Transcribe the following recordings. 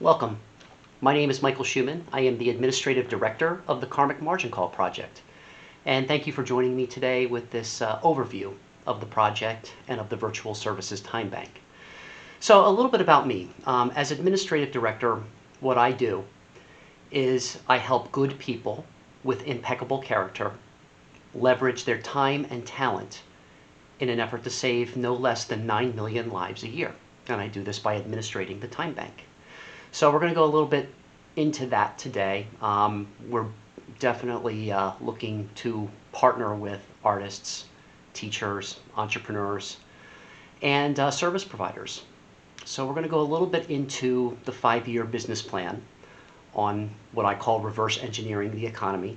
Welcome. My name is Michael Schumann. I am the Administrative Director of the Karmic Margin Call project. And thank you for joining me today with this overview of the project and of the Virtual Services Time Bank. So a little bit about me. As Administrative Director, what I do is I help good people with impeccable character leverage their time and talent in an effort to save no less than 9 million lives a year. And I do this by administrating the time bank. So we're going to go a little bit into that today. We're definitely looking to partner with artists, teachers, entrepreneurs, and service providers. So we're going to go a little bit into the 5-year business plan on what I call reverse engineering the economy.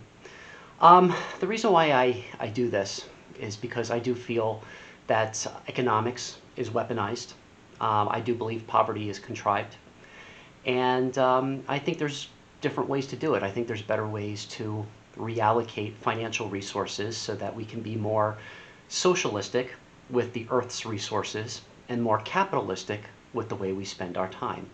The reason why I do this is because I do feel that economics is weaponized. I do believe poverty is contrived. And I think there's different ways to do it. I think there's better ways to reallocate financial resources so that we can be more socialistic with the Earth's resources and more capitalistic with the way we spend our time.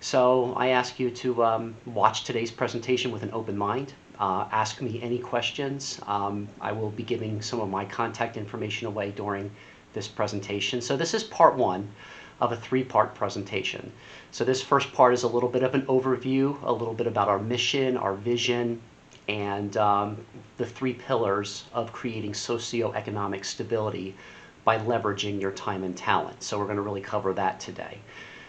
So I ask you to watch today's presentation with an open mind. Ask me any questions. I will be giving some of my contact information away during this presentation. So this is part one of a 3-part presentation. So this first part is a little bit of an overview, a little bit about our mission, our vision, and the 3 pillars of creating socioeconomic stability by leveraging your time and talent. So we're going to really cover that today.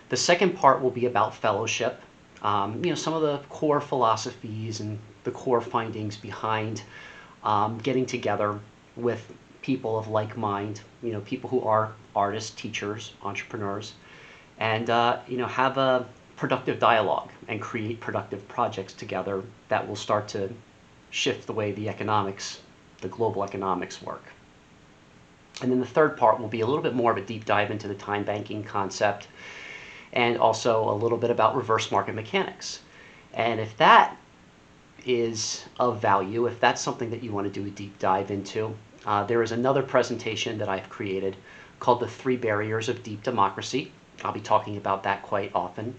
The second part will be about fellowship, some of the core philosophies and the core findings behind getting together with people of like mind, people who are artists, teachers, entrepreneurs, and have a productive dialogue and create productive projects together that will start to shift the way the global economics work. And then the third part will be a little bit more of a deep dive into the time banking concept and also a little bit about reverse market mechanics. And if that is of value, if that's something that you want to do a deep dive into, there is another presentation that I've created called the 3 Barriers of Deep Democracy. I'll be talking about that quite often.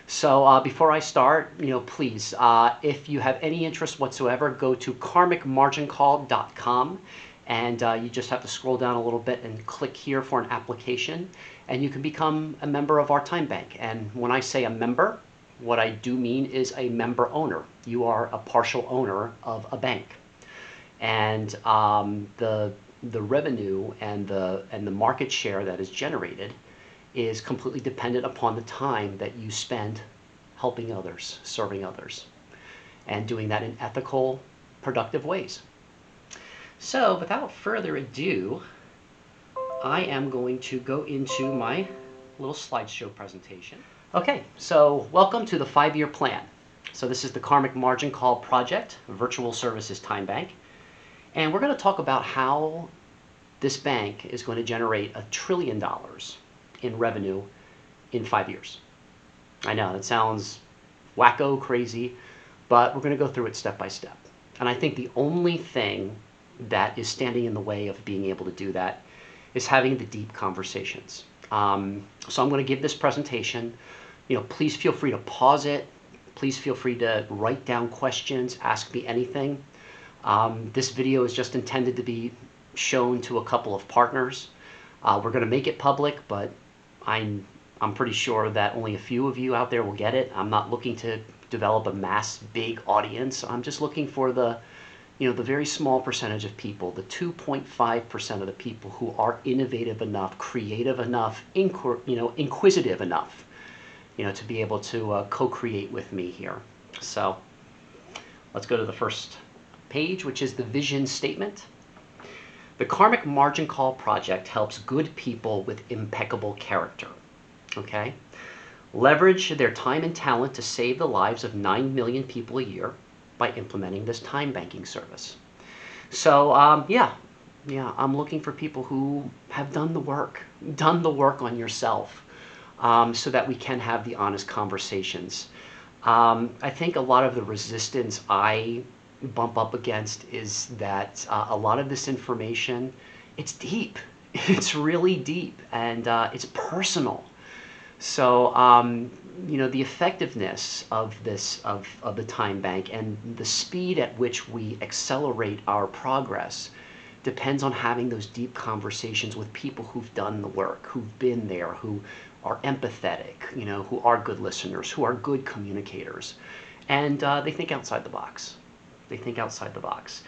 So before I start, please, if you have any interest whatsoever, go to karmicmargincall.com, and you just have to scroll down a little bit and click here for an application, and you can become a member of our time bank. And when I say a member, what I do mean is a member owner. You are a partial owner of a bank. And the revenue and the market share that is generated is completely dependent upon the time that you spend helping others, serving others, and doing that in ethical, productive ways. So without further ado, I am going to go into my little slideshow presentation. Okay, so welcome to the 5-year plan. So this is the Karmic Margin Call project, Virtual Services Time Bank. And we're going to talk about how this bank is going to generate $1 trillion in revenue in 5 years. I know that sounds wacko, crazy, but we're going to go through it step by step. And I think the only thing that is standing in the way of being able to do that is having the deep conversations. So I'm going to give this presentation. Please feel free to pause it. Please feel free to write down questions, ask me anything. This video is just intended to be shown to a couple of partners. We're going to make it public, but I'm pretty sure that only a few of you out there will get it. I'm not looking to develop a big audience. I'm just looking for the very small percentage of people, the 2.5% of the people who are innovative enough, creative enough, inquisitive enough, to be able to co-create with me here. So let's go to the first page, which is the vision statement. The Karmic Margin Call project helps good people with impeccable character. Okay? Leverage their time and talent to save the lives of 9 million people a year by implementing this time banking service. So I'm looking for people who have done the work on yourself, so that we can have the honest conversations. I think a lot of the resistance I bump up against is that a lot of this information, it's deep. It's really deep, and it's personal. So, the effectiveness of of the time bank and the speed at which we accelerate our progress depends on having those deep conversations with people who've done the work, who've been there, who are empathetic, who are good listeners, who are good communicators, and they think outside the box. They think outside the box.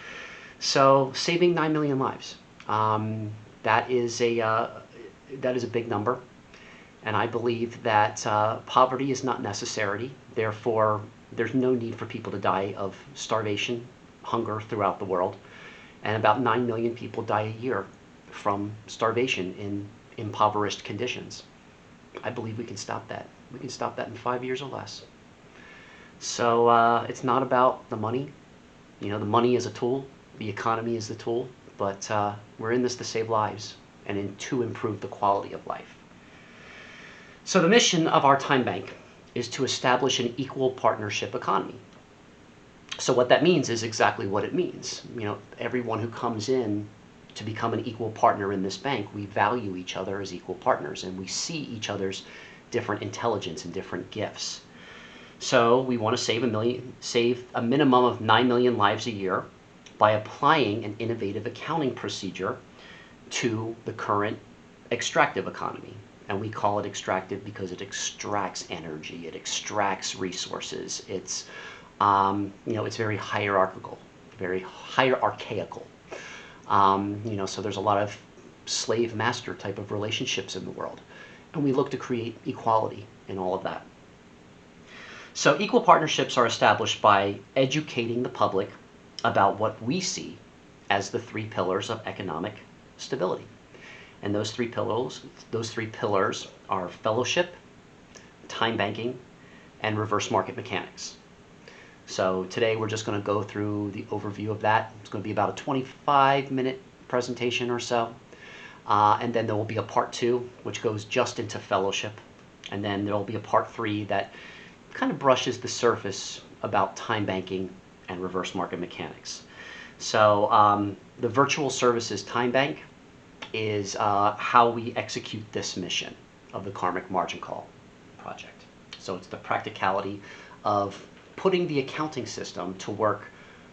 So, saving 9 million lives. That is a big number. And I believe that poverty is not necessary. Therefore, there's no need for people to die of starvation, hunger throughout the world. And about 9 million people die a year from starvation in impoverished conditions. I believe we can stop that. We can stop that in 5 years or less. So it's not about the money. The money is a tool. The economy is the tool. But we're in this to save lives and to improve the quality of life. So the mission of our time bank is to establish an equal partnership economy. So what that means is exactly what it means. Everyone who comes in to become an equal partner in this bank, we value each other as equal partners, and we see each other's different intelligence and different gifts. So we want to save a minimum of 9 million lives a year by applying an innovative accounting procedure to the current extractive economy. And we call it extractive because it extracts energy, it extracts resources. It's very hierarchical, very hierarchical. So there's a lot of slave-master type of relationships in the world, and we look to create equality in all of that. So equal partnerships are established by educating the public about what we see as the 3 pillars of economic stability. And those three pillars are fellowship, time banking, and reverse market mechanics. So today we're just going to go through the overview of that. It's going to be about a 25-minute presentation or so. And then there will be a part 2, which goes just into fellowship. And then there will be a part 3 that kind of brushes the surface about time banking and reverse market mechanics. So the virtual services time bank is how we execute this mission of the Karmic Margin Call project. So it's the practicality of putting the accounting system to work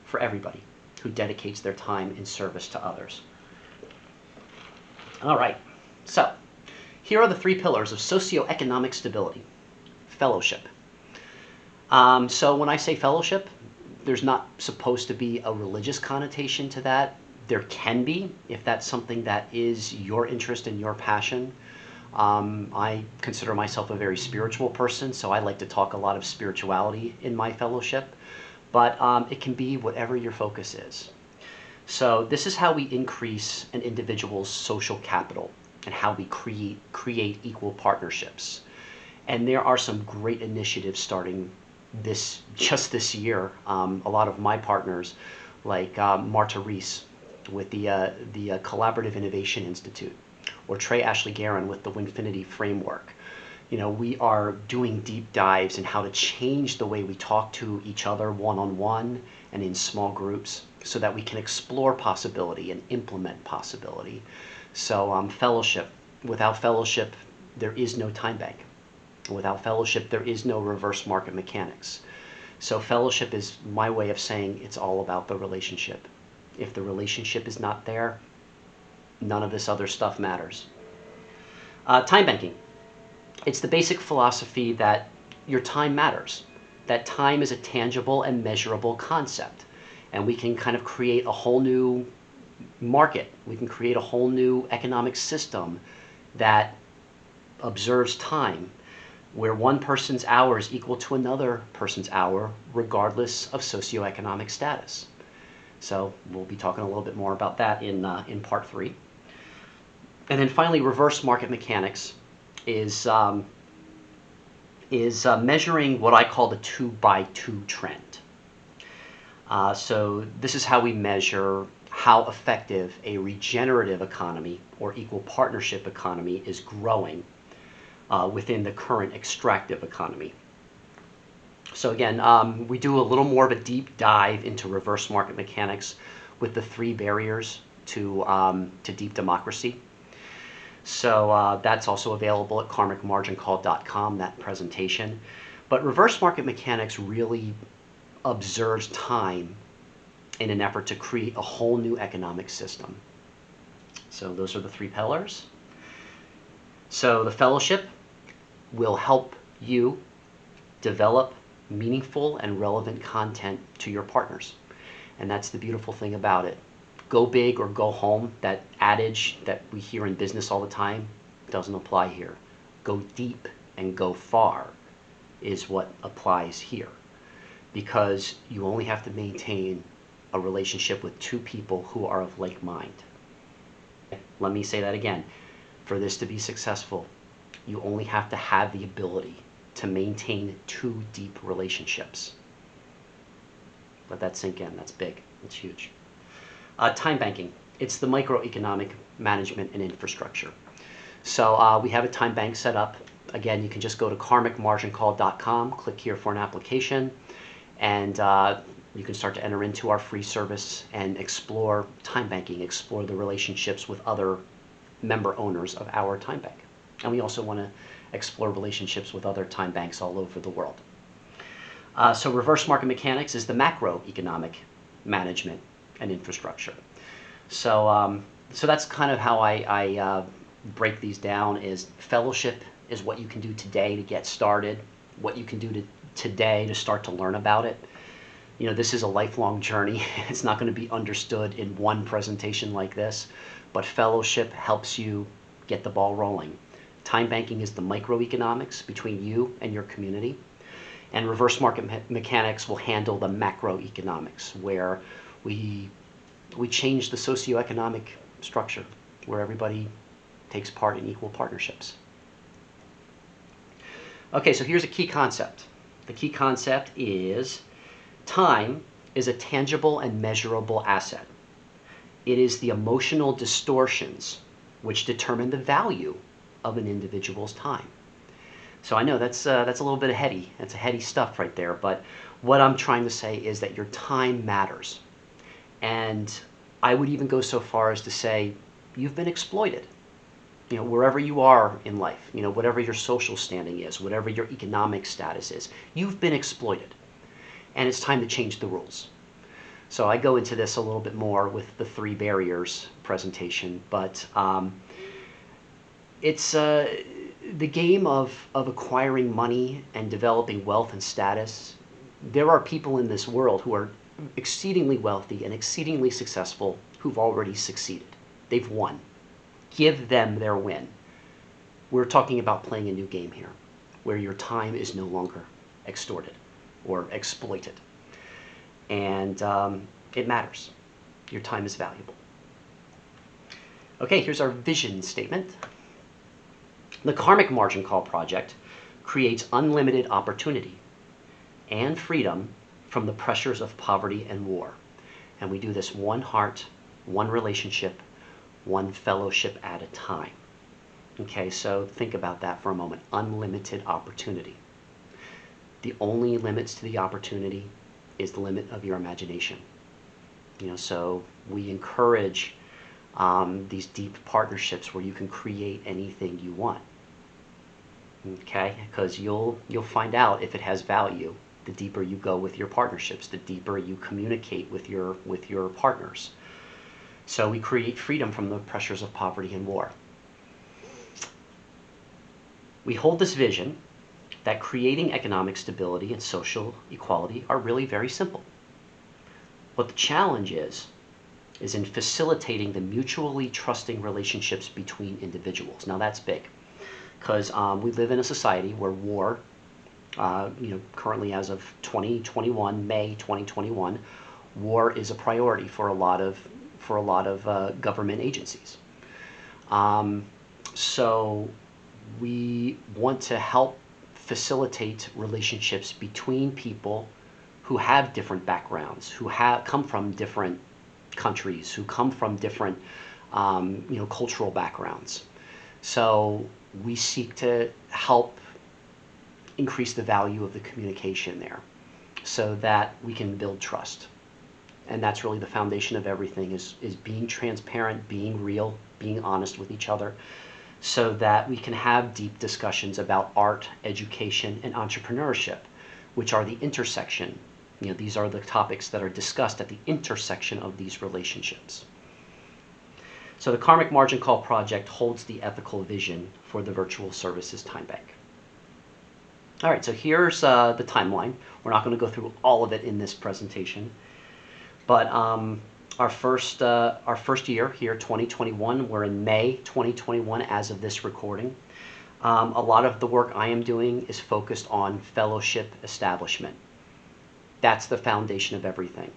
for everybody who dedicates their time in service to others. All right, so here are the 3 pillars of socioeconomic stability. Fellowship. So when I say fellowship, there's not supposed to be a religious connotation to that. There can be, if that's something that is your interest and your passion. I consider myself a very spiritual person, so I like to talk a lot of spirituality in my fellowship, but it can be whatever your focus is. So this is how we increase an individual's social capital and how we create equal partnerships. And there are some great initiatives starting just this year. A lot of my partners, like Marta Reese with the Collaborative Innovation Institute, or Trey Ashley Guerin with the Winfinity Framework. We are doing deep dives in how to change the way we talk to each other one-on-one and in small groups so that we can explore possibility and implement possibility. So fellowship. Without fellowship, there is no time bank. Without fellowship, there is no reverse market mechanics. So fellowship is my way of saying it's all about the relationship. If the relationship is not there, none of this other stuff matters. Time banking. It's the basic philosophy that your time matters, that time is a tangible and measurable concept, and we can kind of create a whole new market. We can create a whole new economic system that observes time, where one person's hour is equal to another person's hour, regardless of socioeconomic status. So we'll be talking a little bit more about that in part 3. And then finally, reverse market mechanics is measuring what I call the 2x2 trend. So this is how we measure how effective a regenerative economy or equal partnership economy is growing within the current extractive economy. So again, we do a little more of a deep dive into reverse market mechanics with the 3 barriers to deep democracy. So that's also available at karmicmargincall.com, that presentation. But reverse market mechanics really observes time in an effort to create a whole new economic system. So those are the three pillars. So the fellowship will help you develop meaningful and relevant content to your partners. And that's the beautiful thing about it. Go big or go home, that adage that we hear in business all the time, doesn't apply here. Go deep and go far is what applies here, because you only have to maintain a relationship with two people who are of like mind. Let me say that again. For this to be successful, you only have to have the ability to maintain two deep relationships. Let that sink in. That's big. That's huge. Time banking. It's the microeconomic management and infrastructure. So we have a time bank set up. Again, you can just go to karmicmargincall.com, click here for an application, and you can start to enter into our free service and explore time banking, explore the relationships with other member owners of our time bank. And we also want to explore relationships with other time banks all over the world. So reverse market mechanics is the macroeconomic management and infrastructure. So that's kind of how I break these down. Is fellowship is what you can do today to get started, what you can do today to start to learn about it. You know, this is a lifelong journey. It's not going to be understood in one presentation like this, but fellowship helps you get the ball rolling. Time banking is the microeconomics between you and your community, and reverse market mechanics will handle the macroeconomics, where we change the socioeconomic structure, where everybody takes part in equal partnerships. Okay, so here's a key concept. The key concept is time is a tangible and measurable asset. It is the emotional distortions which determine the value of an individual's time. So I know that's a little bit heady. That's a heady stuff right there. But what I'm trying to say is that your time matters. And I would even go so far as to say you've been exploited. You know, wherever you are in life, you know, whatever your social standing is, whatever your economic status is, you've been exploited. And it's time to change the rules. So I go into this a little bit more with the 3 barriers presentation, but it's the game of acquiring money and developing wealth and status. There are people in this world who are exceedingly wealthy and exceedingly successful who've already succeeded. They've won. Give them their win. We're talking about playing a new game here, where your time is no longer extorted or exploited. And it matters. Your time is valuable. Okay, here's our vision statement. The Karmic Margin Call project creates unlimited opportunity and freedom from the pressures of poverty and war. And we do this one heart, one relationship, one fellowship at a time. Okay, so think about that for a moment. Unlimited opportunity. The only limits to the opportunity is the limit of your imagination. You know, so we encourage these deep partnerships where you can create anything you want. Okay, because you'll find out if it has value. The deeper you go with your partnerships, the deeper you communicate with your partners. So we create freedom from the pressures of poverty and war. We hold this vision that creating economic stability and social equality are really very simple. What the challenge is in facilitating the mutually trusting relationships between individuals. Now that's big, because we live in a society where war, currently as of 2021, May 2021, war is a priority for a lot of government agencies. So we want to help facilitate relationships between people who have different backgrounds, who come from different countries, who come from different cultural backgrounds. So we seek to help increase the value of the communication there so that we can build trust. And that's really the foundation of everything, is being transparent, being real, being honest with each other, so that we can have deep discussions about art, education, and entrepreneurship, which are the intersection. These are the topics that are discussed at the intersection of these relationships. So the Karmic Margin Call project holds the ethical vision for the Virtual Services Time Bank. All right, so here's the timeline. We're not going to go through all of it in this presentation, but our first year here, 2021, we're in May 2021 as of this recording. A lot of the work I am doing is focused on fellowship establishment. That's the foundation of everything.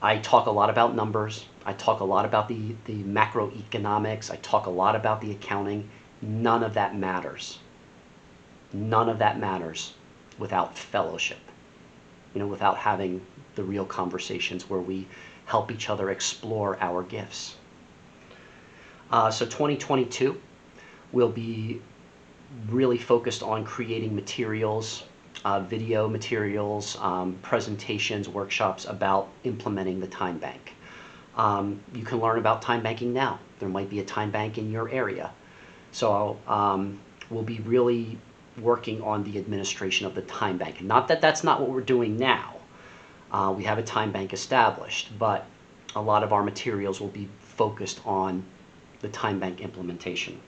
I talk a lot about numbers. I talk a lot about the macroeconomics. I talk a lot about the accounting. None of that matters. None of that matters without fellowship, without having the real conversations where we help each other explore our gifts. So 2022 will be really focused on creating materials, video materials, presentations, workshops about implementing the time bank. You can learn about time banking now. There might be a time bank in your area. So we'll be really working on the administration of the time bank. Not that that's not what we're doing now. We have a time bank established, but a lot of our materials will be focused on the time bank implementation.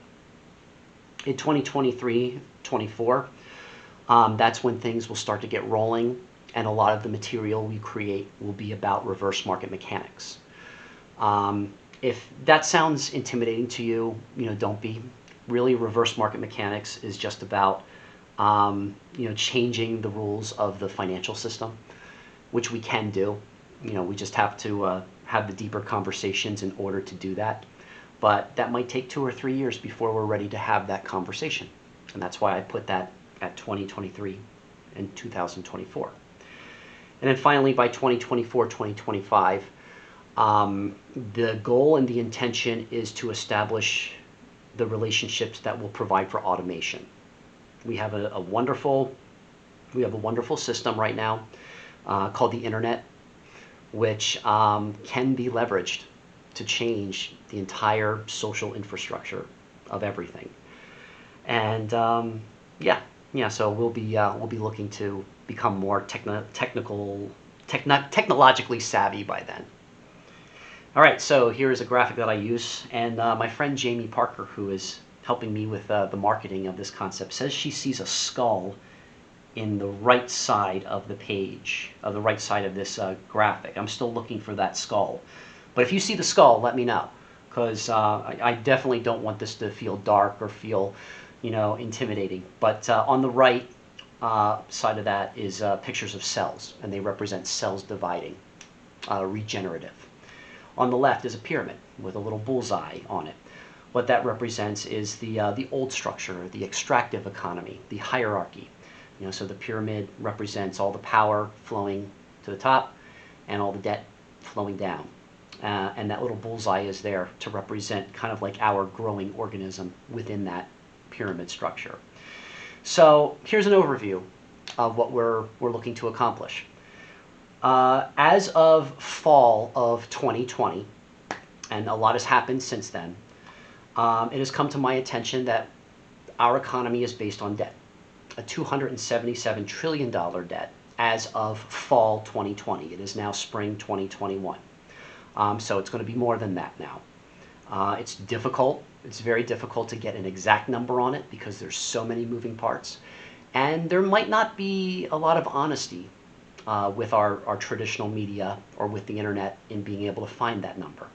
In 2023-24, that's when things will start to get rolling, and a lot of the material we create will be about reverse market mechanics. If that sounds intimidating to you, don't be. Really, reverse market mechanics is just about changing the rules of the financial system, which we can do. We just have to have the deeper conversations in order to do that. But that might take 2 or 3 years before we're ready to have that conversation. And that's why I put that at 2023 and 2024. And then finally, by 2024, 2025, the goal and the intention is to establish the relationships that will provide for automation. We have a wonderful system right now called the internet, which can be leveraged to change the entire social infrastructure of everything. And so we'll be looking to become more technologically savvy by then. All right, so here's a graphic that I use, and my friend Jamie Parker, who is helping me with the marketing of this concept, says she sees a skull in the right side of the page, of the right side of this graphic. I'm still looking for that skull. But if you see the skull, let me know, because I definitely don't want this to feel dark or feel, intimidating. But on the right side of that is pictures of cells, and they represent cells dividing, regenerative. On the left is a pyramid with a little bullseye on it. What that represents is the old structure, the extractive economy, the hierarchy. So the pyramid represents all the power flowing to the top and all the debt flowing down. And that little bullseye is there to represent kind of like our growing organism within that pyramid structure. So here's an overview of what we're looking to accomplish. As of fall of 2020, and a lot has happened since then, it has come to my attention that our economy is based on debt, a $277 trillion debt as of fall 2020. It is now spring 2021. So it's going to be more than that now. It's difficult. It's very difficult to get an exact number on it because there's so many moving parts. And there might not be a lot of honesty with our traditional media or with the internet in being able to find that number.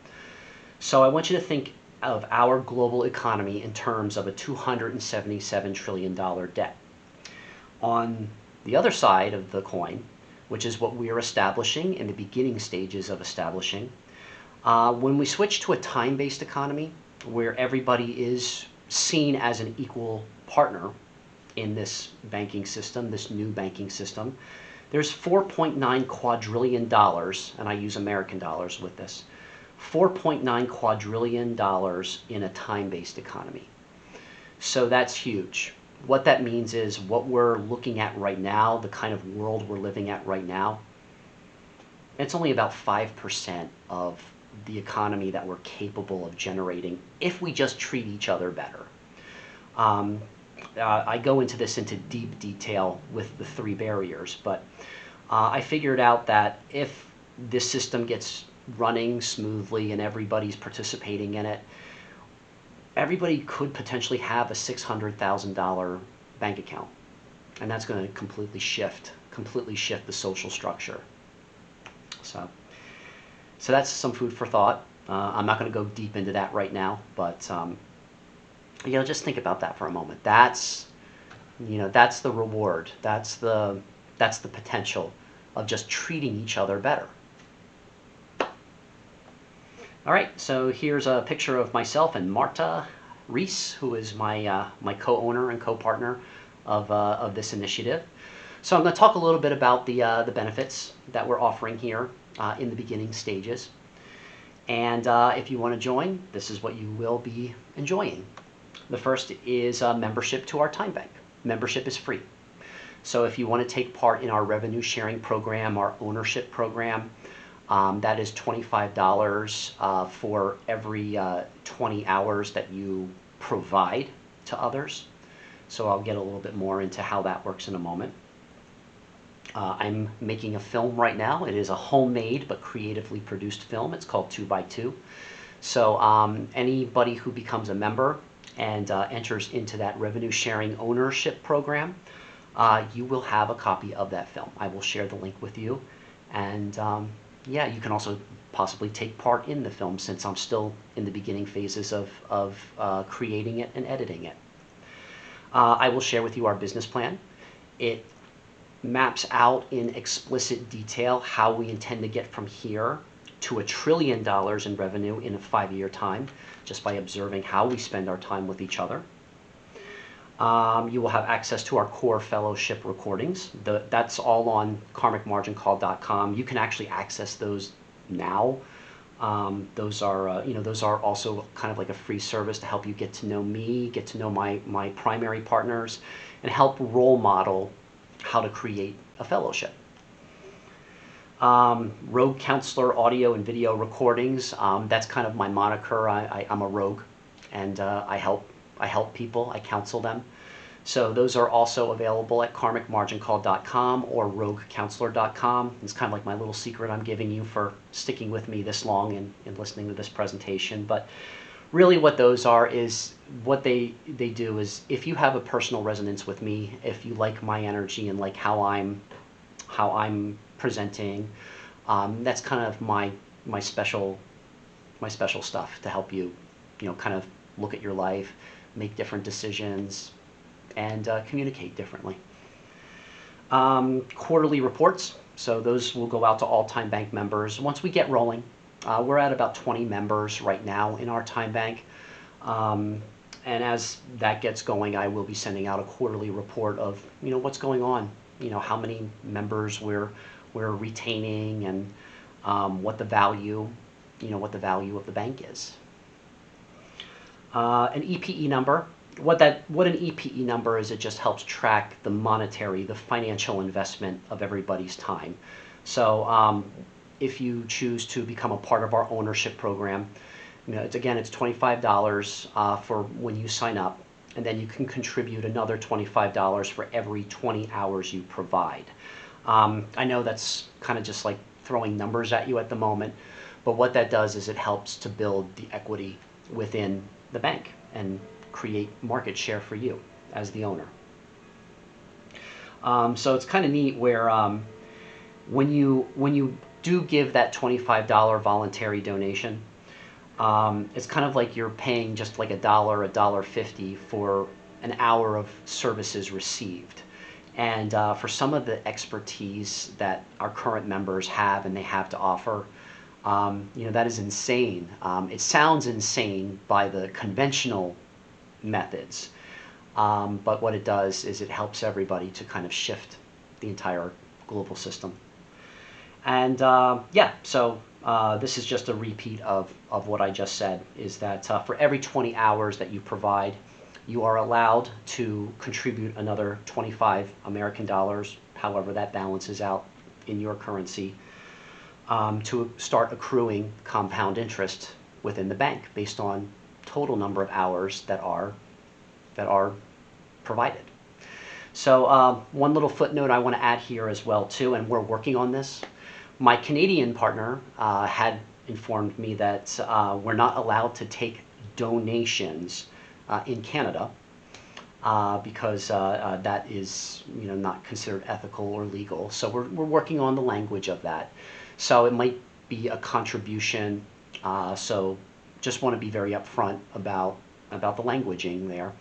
So I want you to think of our global economy in terms of a $277 trillion debt. On the other side of the coin, which is what we are establishing in the beginning stages of establishing, when we switch to a time-based economy where everybody is seen as an equal partner in this banking system, this new banking system, there's $4.9 quadrillion, and I use American dollars with this, $4.9 quadrillion in a time-based economy. So that's huge. What that means is what we're looking at right now, the kind of world we're living at right now, it's only about 5% of the economy that we're capable of generating if we just treat each other better. I go into this into deep detail with the 3 barriers, but I figured out that if this system gets running smoothly and everybody's participating in it, everybody could potentially have a $600,000 bank account, and that's going to completely shift the social structure. So that's some food for thought. I'm not going to go deep into that right now, but just think about that for a moment. That's the reward. That's the potential of just treating each other better. All right, so here's a picture of myself and Marta Reese, who is my co-owner and co-partner of this initiative. So I'm going to talk a little bit about the benefits that we're offering here in the beginning stages. And if you want to join, this is what you will be enjoying. The first is membership to our time bank. Membership is free. So if you want to take part in our revenue sharing program, our ownership program, that is $25 for every 20 hours that you provide to others. So I'll get a little bit more into how that works in a moment. I'm making a film right now. It is a homemade but creatively produced film. It's called 2x2. So anybody who becomes a member and enters into that revenue sharing ownership program, you will have a copy of that film. I will share the link with you. And yeah, you can also possibly take part in the film, since I'm still in the beginning phases of creating it and editing it. I will share with you our business plan. It maps out in explicit detail how we intend to get from here to $1 trillion in revenue in a 5-year time, just by observing how we spend our time with each other. You will have access to our core fellowship recordings. That's all on karmicmargincall.com. You can actually access those now. Those are also kind of like a free service to help you get to know me, get to know my primary partners, and help role model how to create a fellowship. Rogue Counselor audio and video recordings. That's kind of my moniker. I'm a rogue, and I help people. I counsel them. So those are also available at karmicmargincall.com or roguecounselor.com. It's kind of like my little secret I'm giving you for sticking with me this long and listening to this presentation. But really what those are is what they do is, if you have a personal resonance with me, if you like my energy and like how I'm presenting, that's kind of my special stuff to help you, kind of look at your life, make different decisions, and communicate differently. Quarterly reports, so those will go out to all Time Bank members once we get rolling. We're at about 20 members right now in our Time Bank, and as that gets going, I will be sending out a quarterly report of what's going on, how many members we're retaining, and what the value of the bank is. An EPE number. What an EPE number is, it just helps track the financial investment of everybody's time. So if you choose to become a part of our ownership program, it's $25 for when you sign up, and then you can contribute another $25 for every 20 hours you provide. I know that's kind of just like throwing numbers at you at the moment, but what that does is it helps to build the equity within the bank and create market share for you as the owner. So it's kind of neat where when you do give that $25 voluntary donation, it's kind of like you're paying just like $1.50 for an hour of services received. And for some of the expertise that our current members have and they have to offer, that is insane. It sounds insane by the conventional methods, but what it does is it helps everybody to kind of shift the entire global system. And yeah, so this is just a repeat of what I just said, is that for every 20 hours that you provide, you are allowed to contribute another 25 American dollars, however that balances out in your currency. to start accruing compound interest within the bank based on total number of hours that are provided. So one little footnote I want to add here as well too, and we're working on this. My Canadian partner had informed me that we're not allowed to take donations in Canada because that is not considered ethical or legal. So we're working on the language of that. So it might be a contribution. So just want to be very upfront about the languaging there.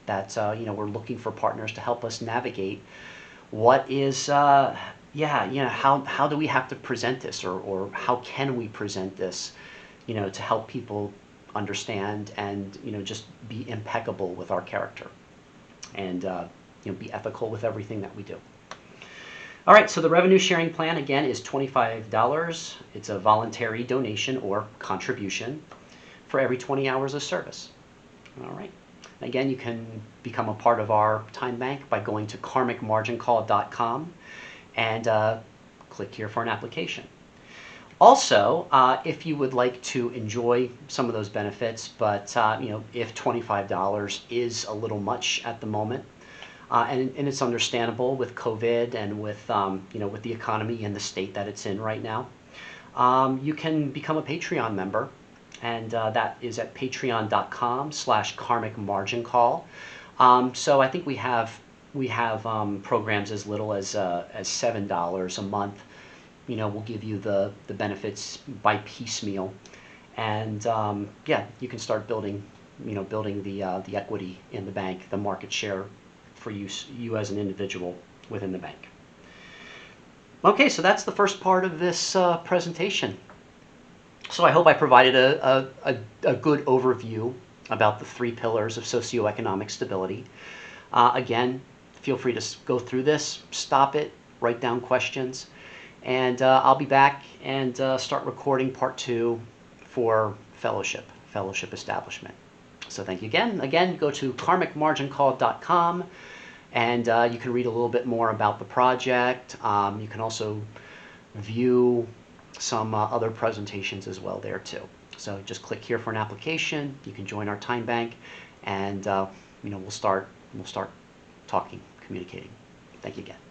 That we're looking for partners to help us navigate what is how do we have to present this, or how can we present this, to help people understand and just be impeccable with our character and be ethical with everything that we do. All right, so the revenue sharing plan again is $25. It's a voluntary donation or contribution for every 20 hours of service. All right. Again, you can become a part of our time bank by going to karmicmargincall.com and click here for an application. Also, if you would like to enjoy some of those benefits, but if $25 is a little much at the moment, and it's understandable with COVID and with with the economy and the state that it's in right now, you can become a Patreon member. And that is at patreon.com/Karmic Margin Call. So I think we have programs as little as $7 a month. We'll give you the benefits by piecemeal, and you can start building the equity in the bank, the market share for you as an individual within the bank. Okay, so that's the first part of this presentation. So I hope I provided a good overview about the 3 pillars of socioeconomic stability. Again, feel free to go through this, stop it, write down questions, and I'll be back and start recording part 2 for fellowship establishment. So thank you again. Again, go to karmicmargincall.com and you can read a little bit more about the project. You can also view some other presentations as well there too. So just click here for an application. You can join our time bank, and we'll start talking, communicating. Thank you again.